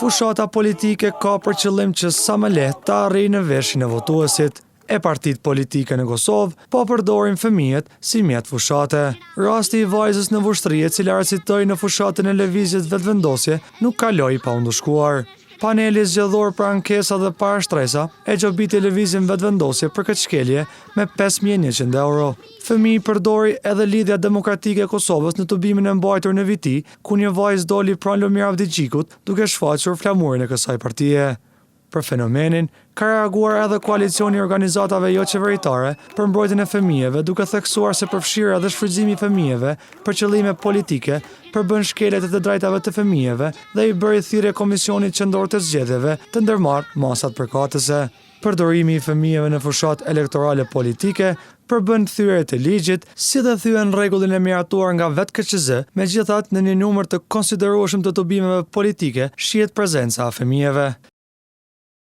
Fushata politike ka për qëllim që sa më lehtë të arrijë në veshin e votuesit. E partitë politike në Kosovë po përdorin fëmijët si mjet fushate. Rasti i vajzës në Vushtrri e cila recitoi në fushatën e lëvizjes vetëvendosje nuk kaloi pa u ndëshkuar. Paneli zgjedhor për ankesa dhe parashtresa e gjobiti lëvizjen vetëvendosje për këtë shkelje me 5.100 euro. Fëmijë përdori edhe Lidhja Demokratike e Kosovës në tubimin e mbajtur në Viti, ku një vajzë doli pranë Lumir Avdigjikut duke shfaqur flamurin e kësaj partie. Për fenomenin, ka reaguar edhe koalicioni i organizatave jo qeveritare për mbrojtjen e fëmijëve, duke theksuar se përfshirja dhe shfrytëzimi i fëmijëve për qëllime politike përbën shkeljet e të drejtave të fëmijëve dhe i bëri thirrje Komisionit Qendror të Zgjedhjeve të ndërmarrë masat përkatëse. Përdorimi i fëmijëve në fushat elektorale politike përbën thyrje të ligjit, si dhe thyen rregullin e miratuar nga vetë KQZ, megjithatë në një numër të konsiderueshëm të tubimeve politike shihet prezenca e fëmijëve.